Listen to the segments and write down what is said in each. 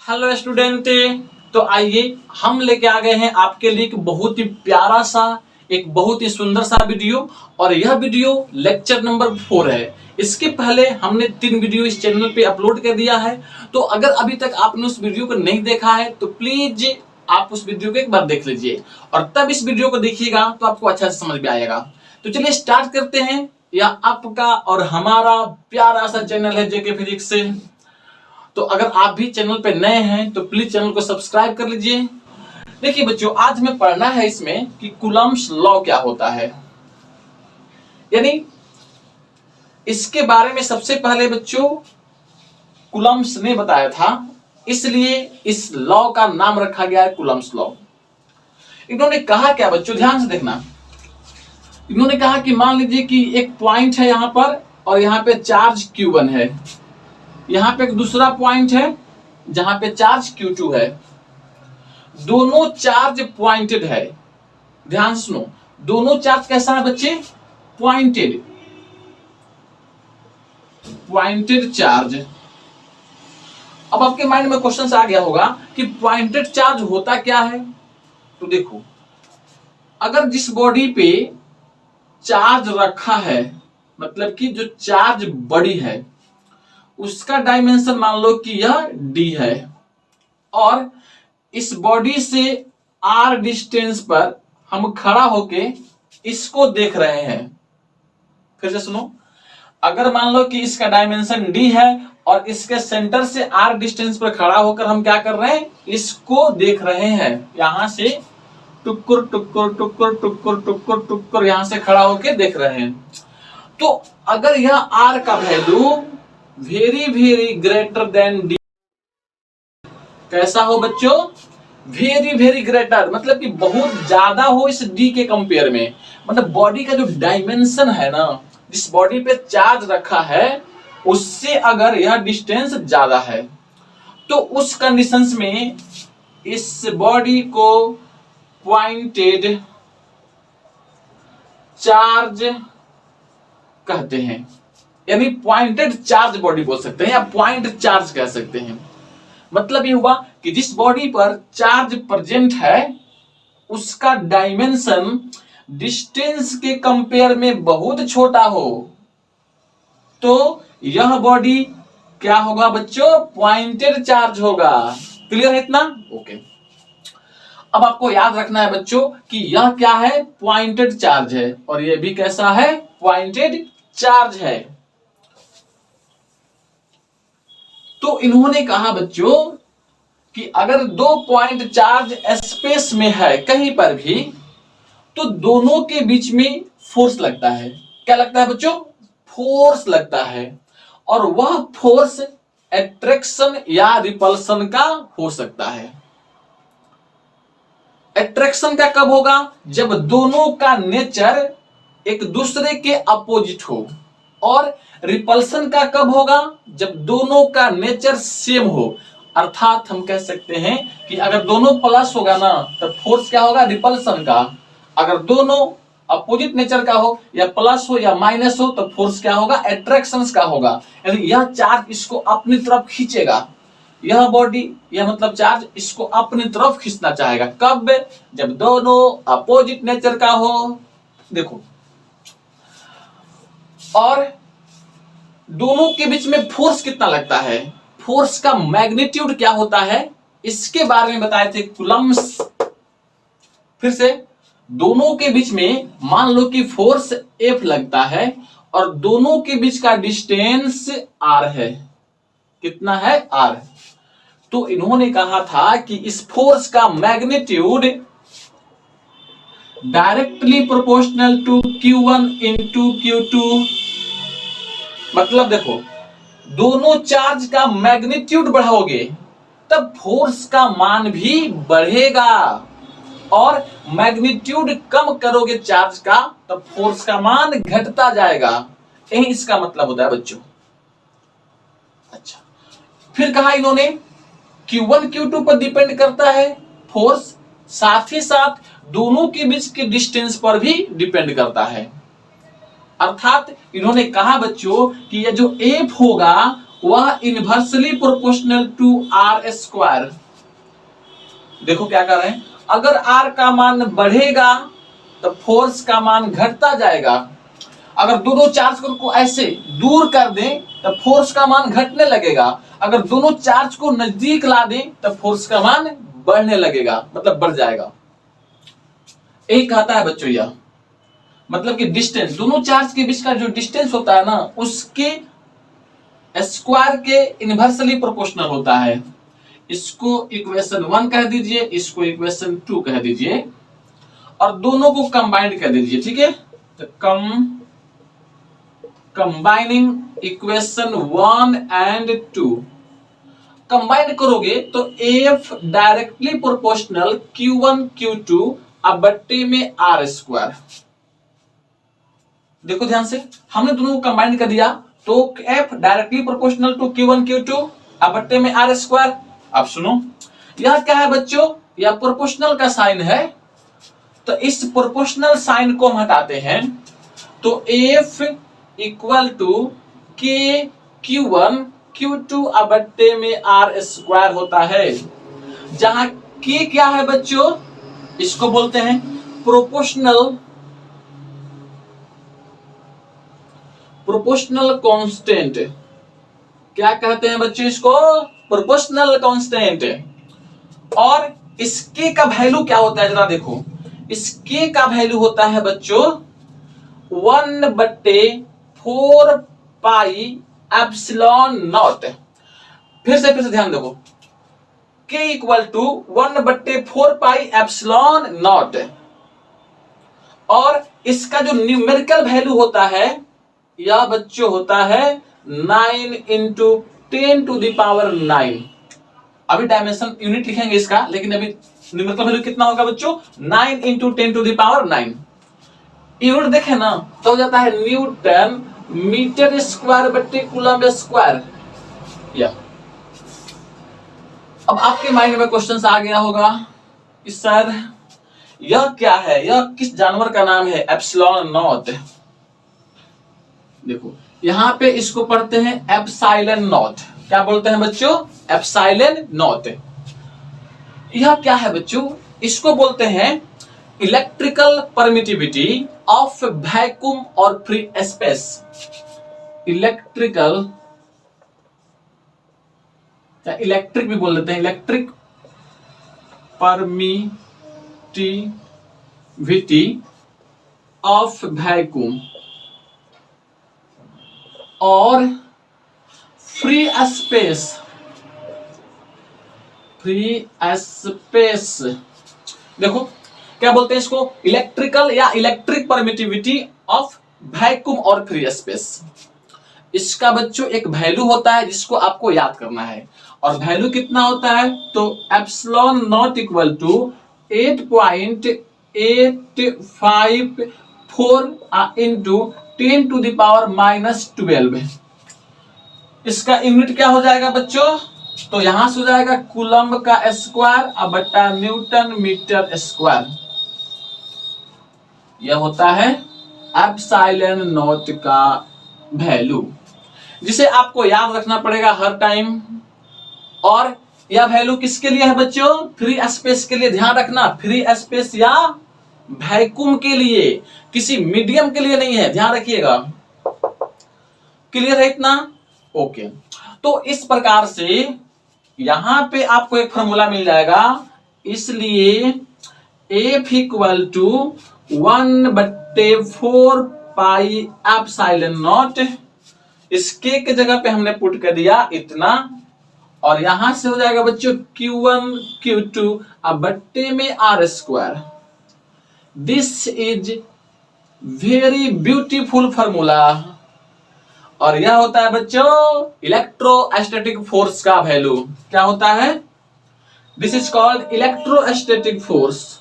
Hello student. तो आइए हम लेके आ गए हैं आपके लिए एक बहुत ही प्यारा सा एक बहुत ही सुंदर सा वीडियो। और यह वीडियो लेक्चर नंबर 4 है। इसके पहले हमने 3 वीडियो इस चैनल पे अपलोड कर दिया है। तो अगर अभी तक आपने उस वीडियो को नहीं देखा है तो प्लीज आप उस वीडियो को एक बार देख लीजिए और तब इस वीडियो को देखिएगा तो आपको अच्छा से समझ में आएगा। तो चलिए स्टार्ट करते हैं। यह आपका और हमारा प्यारा सा चैनल है जेके फिजिक्स से। तो अगर आप भी चैनल पे नए हैं तो प्लीज चैनल को सब्सक्राइब कर लीजिए। देखिए बच्चों, आज हमें पढ़ना है इसमें कि कूलम्ब्स लॉ क्या होता है। यानी इसके बारे में सबसे पहले बच्चों कूलम्ब्स ने बताया था, इसलिए इस लॉ का नाम रखा गया है कूलम्ब्स लॉ। इन्होंने कहा क्या बच्चों, ध्यान से देखना। इन्होंने कहा कि मान लीजिए कि एक पॉइंट है यहां पर और यहां पे चार्ज Q1 है, यहां पे एक दूसरा पॉइंट है जहां पे चार्ज Q2 है। दोनों चार्ज पॉइंटेड है। ध्यान से सुनो, दोनों चार्ज कैसा है बच्चे? Pointed, pointed charge. अब आपके माइंड में क्वेश्चन आ गया होगा कि पॉइंटेड चार्ज होता क्या है। तो देखो, अगर जिस बॉडी पे चार्ज रखा है, मतलब कि जो चार्ज बड़ी है, उसका डायमेंशन मान लो कि यह d है और इस बॉडी से r डिस्टेंस पर हम खड़ा होके इसको देख रहे हैं। फिर से सुनो, अगर मान लो कि इसका डायमेंशन d है और इसके सेंटर से r डिस्टेंस पर खड़ा होकर हम क्या कर रहे हैं, इसको देख रहे हैं। यहां से टुक्कुर टुक्कुर टुक्कुर टुक्कुर टुक्कुर टुक्कुर यहां से खड़ा होके देख रहे हैं। तो अगर यह r का value very very greater than d, कैसा हो बच्चों? वेरी वेरी ग्रेटर, मतलब कि बहुत ज्यादा हो इस d के कंपेयर में। मतलब बॉडी का जो डायमेंशन है ना, जिस बॉडी पे चार्ज रखा है उससे अगर यह डिस्टेंस ज्यादा है तो उस कंडीशंस में इस बॉडी को पॉइंटेड चार्ज कहते हैं। यानी पॉइंटेड चार्ज बॉडी बोल सकते हैं या पॉइंट चार्ज कह सकते हैं। मतलब ये हुआ कि जिस बॉडी पर चार्ज प्रेजेंट है उसका डायमेंशन डिस्टेंस के कंपेयर में बहुत छोटा हो तो यह बॉडी क्या होगा बच्चों? पॉइंटेड चार्ज होगा। क्लियर है इतना? ओके। अब आपको याद रखना है बच्चों कि यह क्या है? पॉइंटेड चार्ज है और यह भी कैसा है? पॉइंटेड चार्ज है। तो इन्होंने कहा बच्चों कि अगर दो पॉइंट चार्ज स्पेस में है कहीं पर भी तो दोनों के बीच में फोर्स लगता है। क्या लगता है बच्चों? फोर्स लगता है। और वह फोर्स अट्रैक्शन या रिपल्शन का हो सकता है। अट्रैक्शन का कब होगा? जब दोनों का नेचर एक दूसरे के अपोजिट हो। और रिपल्शन का कब होगा? जब दोनों का नेचर सेम हो। अर्थात हम कह सकते हैं कि अगर दोनों प्लस होगा ना तो फोर्स क्या होगा? रिपल्शन का। अगर दोनों अपोजिट नेचर का हो या प्लस हो या माइनस हो तो फोर्स क्या होगा? अट्रैक्शन का होगा। यानी यह चार्ज इसको अपनी तरफ खींचेगा। यह बॉडी, यह मतलब चार्ज इसको अपनी तरफ खींचना चाहेगा। कब? जब दोनों अपोजिट नेचर का हो। देखो, और दोनों के बीच में फोर्स कितना लगता है, फोर्स का मैग्नीट्यूड क्या होता है, इसके बारे में बताए थे कूलम्ब्स। फिर से, दोनों के बीच में मान लो कि फोर्स F लगता है और दोनों के बीच का डिस्टेंस R है। कितना है? R। तो इन्होंने कहा था कि इस फोर्स का magnitude directly proportional to Q1 into Q2। मतलब देखो, दोनों चार्ज का मैग्नीट्यूड बढ़ाओगे तब फोर्स का मान भी बढ़ेगा और मैग्नीट्यूड कम करोगे चार्ज का तब फोर्स का मान घटता जाएगा। यही इसका मतलब होता है बच्चों। अच्छा, फिर कहा इन्होंने Q1 Q2 पर डिपेंड करता है फोर्स, साथ ही साथ दोनों के बीच के डिस्टेंस पर भी डिपेंड करता है। अर्थात इन्होंने कहा बच्चों कि यह जो F होगा वह inversely proportional to r square. देखो क्या कर रहे हैं, अगर आर का मान बढ़ेगा तो फोर्स का मान घटता जाएगा। अगर दोनों चार्ज को ऐसे दूर कर दें तो फोर्स का मान घटने लगेगा। अगर दोनों चार्ज को नजदीक ला दें तो फोर्स का मान बढ़ने लगेगा, मतलब बढ़ जाएगा। यही कहता है बच्चों यह, मतलब कि डिस्टेंस, दोनों चार्ज के बीच का जो डिस्टेंस होता है ना, उसके स्क्वायर के इनवर्सली प्रोपोर्शनल होता है। इसको इक्वेशन 1 कह दीजिए, इसको इक्वेशन 2 कह दीजिए, और दोनों को कंबाइंड कर दीजिए, ठीक है। तो कंबाइनिंग इक्वेशन 1 एंड 2 कंबाइन करोगे तो F directly proportional Q1 Q2 अब बट्टे में आर स्क्वायर। देखो ध्यान से, हमने दोनों को कंबाइन कर दिया तो F directly proportional to Q1 Q2 अब बट्टे में आर स्क्वायर। अब सुनो, यह क्या है बच्चों, यह प्रोपोर्शनल का साइन है, तो इस प्रोपोर्शनल साइन को हम हटाते हैं तो एफ इक्वल टू के Q1 Q2 अब बट्टे में आर स्क्वायर होता है, जहां के क्या है बच्चों, इसको बोलते हैं प्रोपोर्शनल कांस्टेंट। क्या कहते हैं बच्चों इसको, प्रोपोर्शनल कांस्टेंट। और इसके का वैल्यू क्या होता है जरा देखो, इसके का वैल्यू होता है बच्चों 1/4 पाई एप्सिलॉन नॉट। फिर से ध्यान देखो, के equal to 1/4 pi epsilon naught, और इसका जो न्यूमेरिकल वैल्यू होता है यह बच्चों होता है 9 इंटू 10⁹। अभी डायमेंशन यूनिट लिखेंगे इसका, लेकिन अभी न्यूमेरिकल वैल्यू कितना होगा बच्चों, 9 इंटू 10⁹। यूनिट देखें ना तो हो जाता है न्यूटन मीटर स्क्वायर बट्टे कूलम स्क्वायर। या अब आपके माइंड में क्वेश्चन आ गया होगा कि सर यह क्या है, यह किस जानवर का नाम है एप्सिलॉन नॉट। देखो यहां पे इसको पढ़ते हैं एप्सिलॉन नॉट। क्या बोलते हैं बच्चों, एप्सिलॉन नॉट। यह क्या है बच्चों, इसको बोलते हैं इलेक्ट्रिकल परमिटिविटी ऑफ वैक्यूम और फ्री स्पेस। इलेक्ट्रिक भी बोल देते हैं, इलेक्ट्रिक परमिटिविटी ऑफ वैक्यूम और फ्री स्पेस। देखो क्या बोलते हैं इसको, इलेक्ट्रिकल या इलेक्ट्रिक परमिटिविटी ऑफ वैक्यूम और फ्री स्पेस। इसका बच्चों एक वैल्यू होता है जिसको आपको याद करना है, और वैल्यू कितना होता है, तो epsilon naught equal to 8.854 into 10⁻⁻12। इसका यूनिट क्या हो जाएगा बच्चों, तो यहां से हो जाएगा कूलम्ब का स्क्वायर अब बट्टा न्यूटन मीटर स्क्वायर। यह होता है एप्सिलॉन नॉट का वैल्यू, जिसे आपको याद रखना पड़ेगा हर टाइम। और यह वैल्यू किसके लिए है बच्चों, फ्री स्पेस के लिए। ध्यान रखना, फ्री स्पेस या वैक्यूम के लिए, किसी मीडियम के लिए नहीं है, ध्यान रखिएगा। क्लियर है इतना, ओके। तो इस प्रकार से यहां पे आपको एक फॉर्मूला मिल जाएगा, इसलिए F equal to 1/4 pi epsilon naught, इसके के जगह पे हमने पुट कर दिया इतना, और यहां से हो जाएगा बच्चों Q1 Q2 अब बट्टे में r square. This is very beautiful formula, और यह होता है बच्चों इलेक्ट्रोस्टैटिक फोर्स का वैल्यू। क्या होता है, this is called electrostatic force.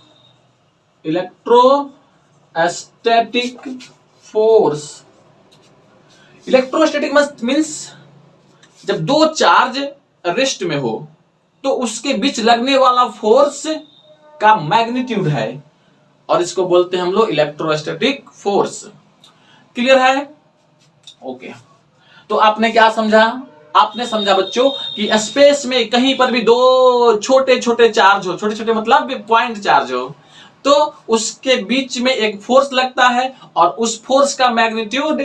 Electrostatic means जब दो चार्ज रेस्ट में हो तो उसके बीच लगने वाला फोर्स का मैग्नीट्यूड है, और इसको बोलते हैं हम लोग इलेक्ट्रोस्टैटिक फोर्स। क्लियर है, ओके। तो आपने क्या समझा, आपने समझा बच्चों कि स्पेस में कहीं पर भी दो छोटे छोटे चार्ज हो, छोटे छोटे मतलब पॉइंट चार्ज हो, तो उसके बीच में एक फोर्स लगता है और उस फोर्स का magnitude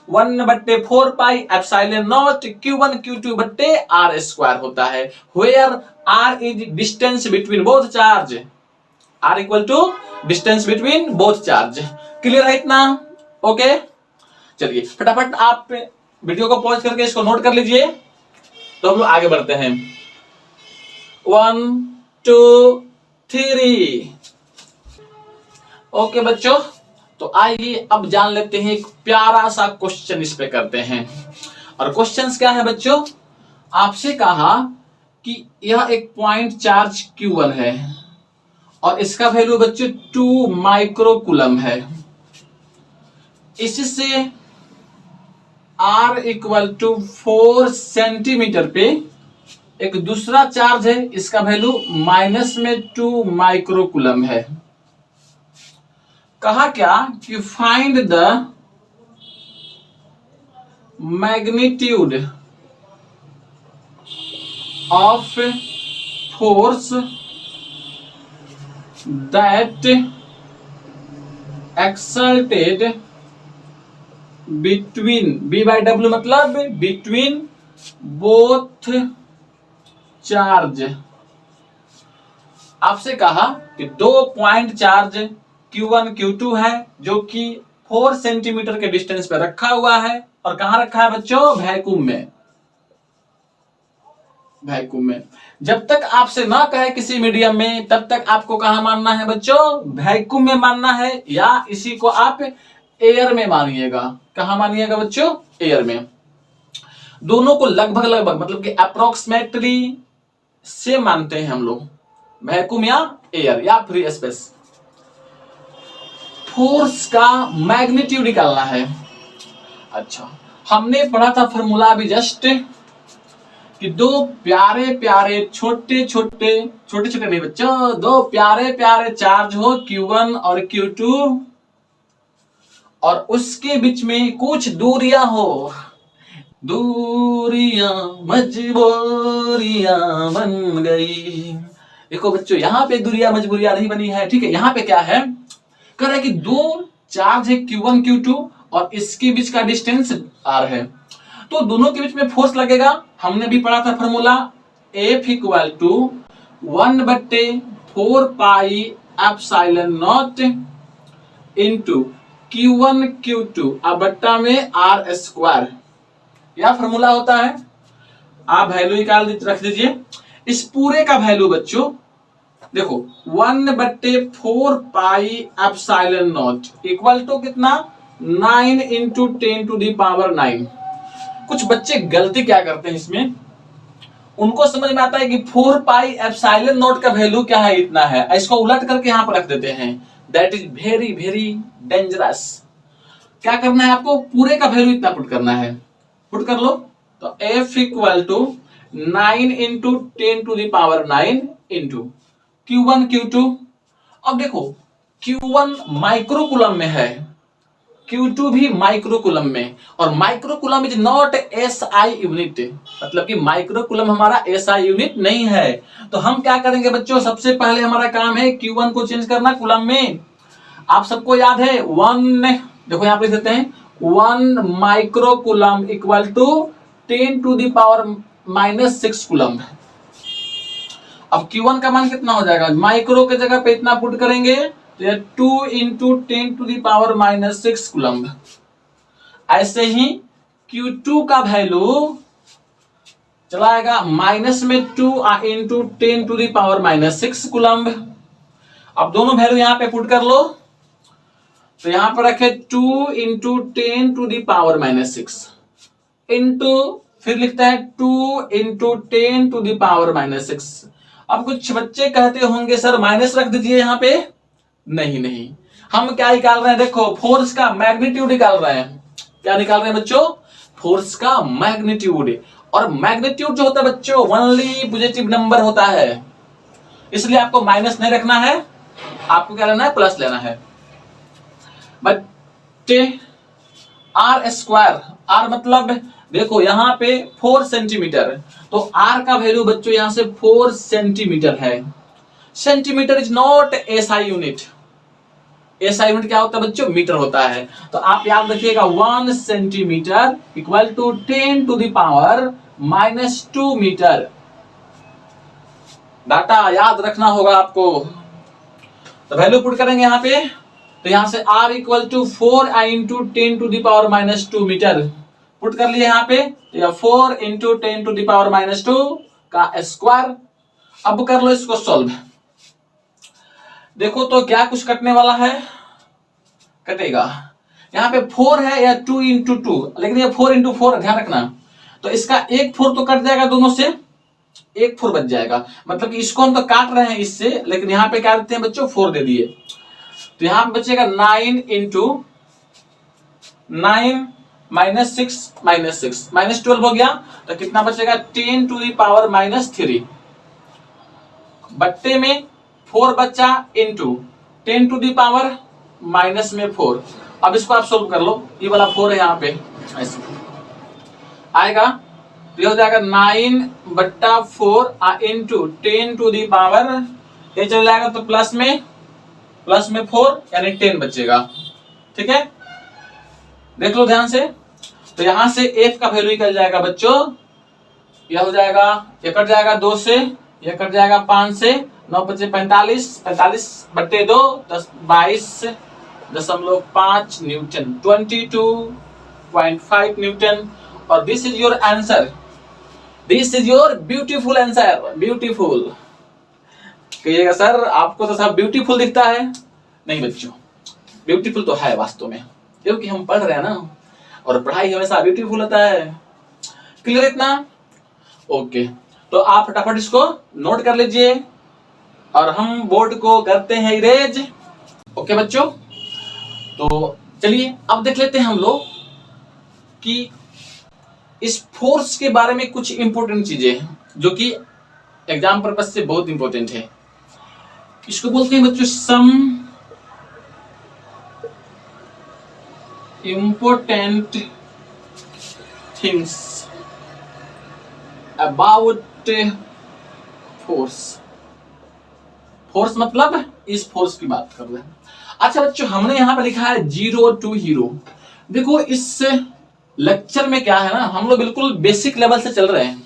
1/4 pi epsilon not Q1 Q2/r² होता है, where r is distance between both charge, r equal to distance between both charge. Clear है इतना? ओके, चलिए फटाफट आप वीडियो को पॉज करके इसको नोट कर लीजिए, तो हम लोग आगे बढ़ते हैं। 1 2 3। ओके बच्चों, तो आइए अब जान लेते हैं एक प्यारा सा क्वेश्चन इस पे करते हैं। और क्वेश्चन क्या है बच्चों? आपसे कहा कि यह एक पॉइंट चार्ज Q1 है और इसका वैल्यू बच्चों 2 माइक्रोकूलम है। इससे R इक्वल टू 4 सेंटीमीटर पे एक दूसरा चार्ज है, इसका वैल्यू -2 माइक्रोकूलम है। कहा क्या कि find the magnitude of force that exalted between B/W मतलब बिटवीन बोथ चार्ज। आपसे कहा कि दो पॉइंट चार्ज Q1 Q2 है जो कि 4 सेंटीमीटर के डिस्टेंस पे रखा हुआ है, और कहां रखा है बच्चों? वैक्यूम में। वैक्यूम में। जब तक आपसे ना कहे किसी मीडियम में, तब तक आपको कहां मानना है बच्चों? वैक्यूम में मानना है, या इसी को आप एयर में मानिएगा। कहां मानिएगा बच्चों? एयर में। दोनों को लगभग लगभग मतलब कि अप्रोक्सीमेटली से मानते हैं हम लोग, वैक्यूम या एयर या फ्री स्पेस। फोर्स का मैग्नीट्यूड निकालना है। अच्छा, हमने पढ़ा था फॉर्मूला अभी जस्ट कि दो प्यारे प्यारे छोटे छोटे नहीं बच्चों, दो प्यारे प्यारे चार्ज हो Q1 और Q2 और उसके बीच में कुछ दूरियां हो, दूरियां मजबूरियां बन गई। देखो बच्चों, यहां पे दूरियां मजबूरियां नहीं बनी है, ठीक है। यहां पे क्या है, कह रहा है कि दो चार्ज है Q1 Q2 और इसके बीच का डिस्टेंस R है, तो दोनों के बीच में फोर्स लगेगा। हमने भी पढ़ा था formula F equal to 1/4 pi epsilon naught into Q1 Q2 अब बट्टा में R², यह फॉर्मूला होता है। आप वैल्यू निकाल रख दीजिए। इस पूरे का वैल्यू बच्चों देखो 1/4 pi epsilon naught equal to कितना? 9 इंटू 10⁻⁹। कुछ बच्चे गलती क्या करते हैं इसमें, उनको समझ में आता है कि 4 पाई एप्सिलॉन नॉट का वैल्यू क्या है, इतना है, इसको उलट करके यहां पर रख देते हैं। That is very very dangerous. क्या करना है आपको? पूरे का वैल्यू इतना पुट करना है। पुट कर लो, तो F equal to 9 into 10⁻⁹ into Q1 Q2। अब देखो Q1 माइक्रोकूलम में है, Q2 भी माइक्रोकूलम में, और microcoulomb is not SI unit, मतलब कि माइक्रोकूलम हमारा SI यूनिट नहीं है। तो हम क्या करेंगे बच्चों? सबसे पहले हमारा काम है Q1 को चेंज करना कूलम में। आप सबको याद है 1, देखो यहां पे देते हैं 1 माइक्रोकूलम इक्वल टू 10⁻⁻6 कूलम। अब Q1 का मान कितना हो जाएगा? माइक्रो के जगह पे इतना पुट करेंगे तो 2 इंटू 10⁻⁻6 कूलम। ऐसे ही Q2 का वैल्यू चला आएगा -2 इंटू 10⁻⁻6 कूलम। अब दोनों वैल्यू यहां पे पुट कर लो, तो यहां पर रखे 2 इंटू 10⁻⁻6 इंटू फिर लिखता है 2 इंटू 10⁻⁻6। अब कुछ बच्चे कहते होंगे सर माइनस रख दीजिए यहां पे। नहीं नहीं, हम क्या निकाल रहे हैं? देखो फोर्स का मैग्नीट्यूड निकाल रहे हैं। क्या निकाल रहे हैं बच्चों? फोर्स का मैग्नीट्यूड। और मैग्नीट्यूड जो होता है बच्चों ओनली पॉजिटिव नंबर होता है, इसलिए आपको माइनस नहीं रखना है, आपको क्या लेना है? प्लस लेना है। बच्चे R², R मतलब देखो यहाँ पे 4 सेंटीमीटर, तो आर का वैल्यू बच्चों यहाँ से 4 सेंटीमीटर है। Centimetre is not SI unit. SI unit क्या होता है बच्चों? मीटर होता है। तो आप याद रखिएगा 1 centimetre equal to 10 to the power -2 metre. Data याद रखना होगा आपको। तो वैल्यू पुट करेंगे यहाँ पे, तो यहाँ से r equal to 4 into 10 to the power -2 metre put कर लिए यहाँ पे। तो 4 इंटू 10 टू द पावर -2 का स्क्वायर। अब कर लो इसको सॉल्व। देखो तो क्या कुछ कटने वाला है? कटेगा। यहाँ पे 4 है या 2 इंटू 2, लेकिन ये 4 इंटू 4 ध्यान रखना। तो इसका एक 4 तो कट जाएगा, दोनों से एक 4 बच जाएगा। मतलब कि इसको हम तो काट रहे हैं इससे, लेकिन यहाँ पे क्या देते हैं बच्चों? 4 दे दिए। तो यहाँ पे बचेगा 9 इंटू 9 -6 -12 हो गया। तो कितना बचेगा? 10 टू द पावर -3 बट्टे में 4 बच्चा into 10 to the power minus में 4। अब इसको आप सोल्व कर लो। ये वाला 4 है यहाँ पे, ऐसे आएगा। तो ये हो जाएगा 9/4 इंटू 10 टू द पावर, ये चल जाएगा तो प्लस में 4 यानी 10 बचेगा। ठीक है, देख लो ध्यान से। तो यहां से f का वैल्यू निकल जाएगा बच्चों। यह हो जाएगा, ये कट जाएगा 2 से, ये कट जाएगा 5 से, 9 बचे 45, 45/2 10 22.5 न्यूटन, 22.5 न्यूटन। और this is your answer, this is your beautiful answer. Beautiful कहिएगा सर आपको तो सब ब्यूटीफुल दिखता है। नहीं बच्चों, ब्यूटीफुल तो है वास्तव में, क्योंकि हम पढ़ रहे हैं ना, और पढ़ाई हमेशा ब्यूटीफुल होता है। क्लियर इतना? ओके, तो आप फटाफट इसको नोट कर लीजिए और हम बोर्ड को करते हैं इरेज। ओके बच्चों, तो चलिए अब देख लेते हैं हम लोग कि इस फोर्स के बारे में कुछ इंपॉर्टेंट चीजें जो कि एग्जाम पर्पस से बहुत इंपॉर्टेंट है। इसको बोलते हैं बच्चों some important things about force. Force मतलब इस फोर्स की बात कर रहे हैं। अच्छा बच्चों, हमने यहां पे लिखा है 0 to हीरो। देखो इस लेक्चर में क्या है ना, हम लोग बिल्कुल बेसिक लेवल से चल रहे हैं।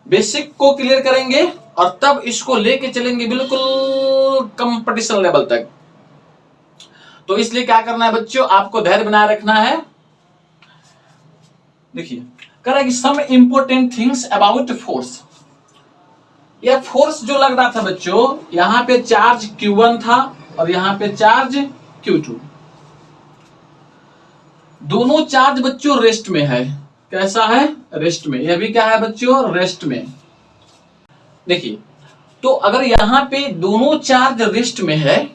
बेसिक को क्लियर करेंगे और तब इसको लेके चलेंगे बिल्कुल कंपटीशन लेवल तक। तो इसलिए क्या करना है बच्चों, आपको धैर्य बनाए रखना है। देखिए कह रहा है कि सम इंपोर्टेंट थिंग्स अबाउट फोर्स। यह फोर्स जो लग रहा था बच्चों, यहां पे चार्ज Q1 था और यहां पे चार्ज Q2। दोनों चार्ज बच्चों रेस्ट में है। कैसा है? रेस्ट में। यह भी क्या है बच्चों? रेस्ट में। देखिए, तो अगर यहां पे दोनों चार्ज रेस्ट में है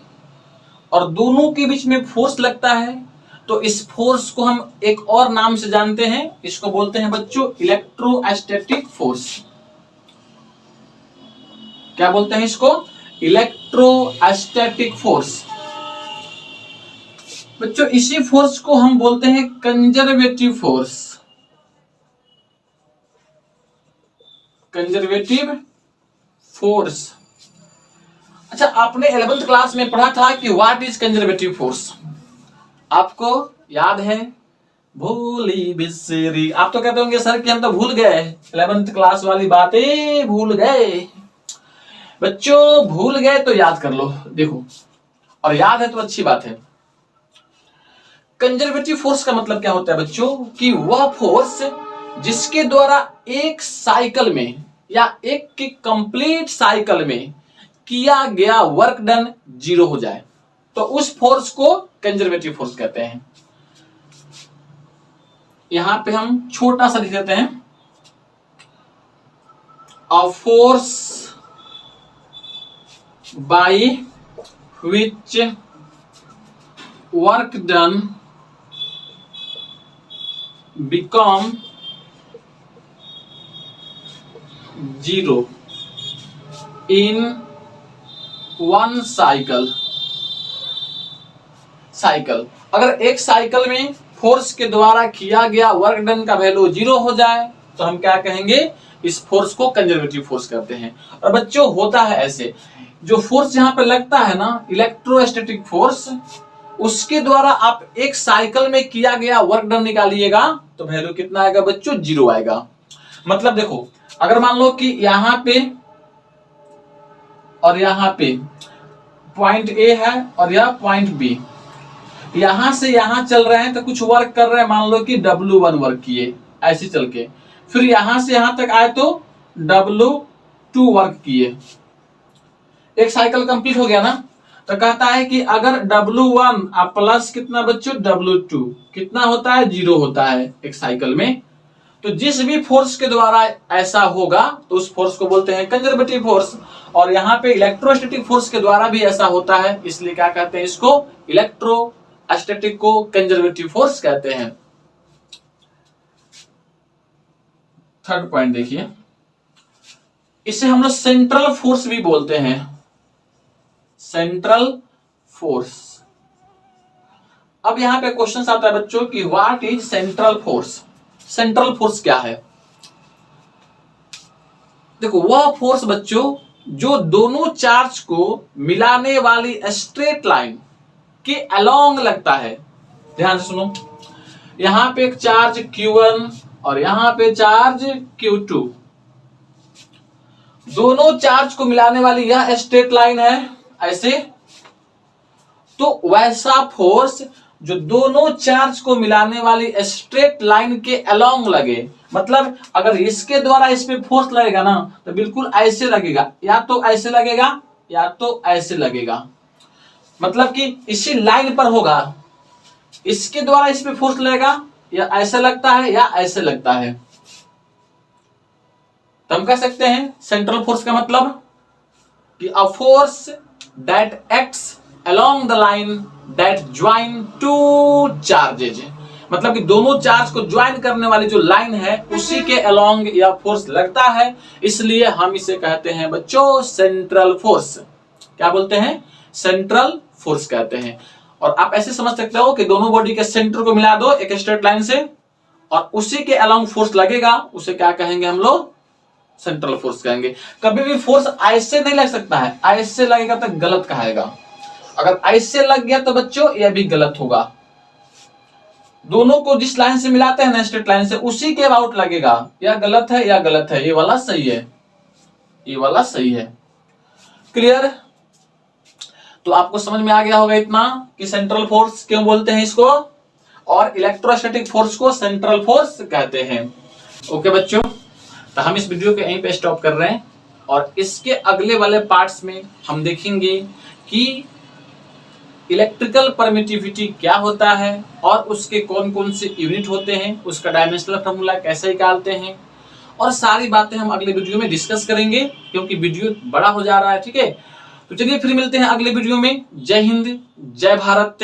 और दोनों के बीच में फोर्स लगता है, तो इस फोर्स को हम एक और नाम से जानते हैं। इसको बोलते हैं बच्चों इलेक्ट्रोस्टैटिक फोर्स। क्या बोलते हैं इसको? Electrostatic force. बच्चों इसी फोर्स को हम बोलते हैं कंजर्वेटिव फोर्स। Conservative force. अच्छा, आपने 11th क्लास में पढ़ा था कि व्हाट इज कंजर्वेटिव फोर्स? आपको याद है? भूली बिसरी। आप तो कहते होंगे सर कि हम तो भूल गए, 11th क्लास वाली बातें भूल गए। बच्चों भूल गए तो याद कर लो। देखो, और याद है तो अच्छी बात है। कंजर्वेटिव फोर्स का मतलब क्या होता है बच्चों? कि वह फोर्स जिसके द्वारा एक साइकिल में या एक की कंप्लीट साइकिल में किया गया वर्क डन 0 हो जाए, तो उस फोर्स को कंजर्वेटिव फोर्स कहते हैं। यहां पे हम छोटा सा लिख देते हैं, a force by which work done become 0 in one cycle. अगर एक साइकिल में फोर्स के द्वारा किया गया वर्क डन का वैल्यू 0 हो जाए तो हम क्या कहेंगे, इस फोर्स को कंजर्वेटिव फोर्स कहते हैं। और बच्चों होता है ऐसे, जो फोर्स यहाँ पे लगता है ना इलेक्ट्रोस्टैटिक फोर्स, उसके द्वारा आप एक साइकिल में किया गया वर्क डन निकालिएगा तो वैल्यू कितना आएगा बच्चों, 0 आएगा। मतलब देखो, अगर मान लो कि यहां पे और यहां पे पॉइंट ए है और यह पॉइंट बी, यहां से यहां चल रहे हैं तो कुछ वर्क कर रहे हैं, मान लो कि W1 वर्क किए ऐसे चल के, फिर यहां से यहां तक आए तो W2 वर्क किए, एक साइकिल कंप्लीट हो गया ना। तो कहता है कि अगर W1 आप प्लस कितना बच्चों W2 कितना होता है, 0 होता है एक साइकिल में। तो जिस भी फोर्स के द्वारा ऐसा होगा तो उस फोर्स को बोलते हैं कंजर्वेटिव फोर्स। और यहाँ पे इलेक्ट्रोस्टैटिक फोर्स के द्वारा भी ऐसा होता है, इसलिए क्या कहते हैं, इसको इलेक्ट्रोस्टैटिक को कंजर्वेटिव फोर्स कहते हैं। थर्ड पॉइंट देखिए, इसे हम लोग सेंट्रल फोर्स भी बोलते हैं, सेंट्रल फोर्स। अब यहां पे क्वेश्चन आता है बच्चों कि what is central force. Central force क्या है? देखो, वह फोर्स बच्चों जो दोनों चार्ज को मिलाने वाली स्ट्रेट लाइन के अलोंग लगता है। ध्यान से सुनो, यहां पे एक चार्ज Q1 और यहां पे चार्ज Q2, दोनों चार्ज को मिलाने वाली यह स्ट्रेट लाइन है ऐसे। तो वैसा फोर्स जो दोनों चार्ज को मिलाने वाली स्ट्रेट लाइन के अलोंग लगे, मतलब अगर इसके द्वारा इस पे फोर्स लगेगा ना तो बिल्कुल ऐसे लगेगा, या तो ऐसे लगेगा या तो ऐसे लगेगा, मतलब कि इसी लाइन पर होगा। इसके द्वारा इस पे फोर्स लगेगा या ऐसे लगता है या ऐसे लगता है। तो हम कह सकते हैं सेंट्रल फोर्स का मतलब कि a force that acts along the line that join two charges, मतलब कि दोनों चार्ज को ज्वाइन करने वाली जो लाइन है उसी के along यह फोर्स लगता है, इसलिए हम इसे कहते हैं बच्चों सेंट्रल फोर्स। क्या बोलते हैं? सेंट्रल फोर्स कहते हैं। और आप ऐसे समझ सकते हो कि दोनों बॉडी के सेंटर को मिला दो एक स्ट्रेट लाइन से और उसी के along फोर्स लगेगा, उसे क्या कहेंगे हम लोग? सेंट्रल फोर्स कहेंगे। कभी भी फोर्स ऐसे नहीं लग सकता है, ऐसे लगेगा तो गलत कहेगा, अगर ऐसे लग गया तो बच्चों यह भी गलत होगा। दोनों को जिस लाइन से मिलाते हैं ना स्ट्रेट लाइन से, उसी के अबाउट लगेगा, या गलत है या गलत है, ये वाला सही है, ये वाला सही है। क्लियर? तो आपको समझ में आ गया होगा इतना कि सेंट्रल फोर्स क्यों बोलते हैं इसको, और इलेक्ट्रोस्टैटिक फोर्स को सेंट्रल फोर्स कहते हैं। ओके बच्चों, तो हम इस वीडियो को यहीं पे स्टॉप कर रहे हैं और इसके अगले वाले पार्ट्स में हम देखेंगे कि इलेक्ट्रिकल परमिटिविटी क्या होता है और उसके कौन कौन से यूनिट होते हैं, उसका डायमेंशनल फॉर्मूला कैसे निकालते हैं, और सारी बातें हम अगले वीडियो में डिस्कस करेंगे क्योंकि वीडियो बड़ा हो जा रहा है। ठीक है, तो चलिए फिर मिलते हैं अगले वीडियो में। जय हिंद, जय भारत।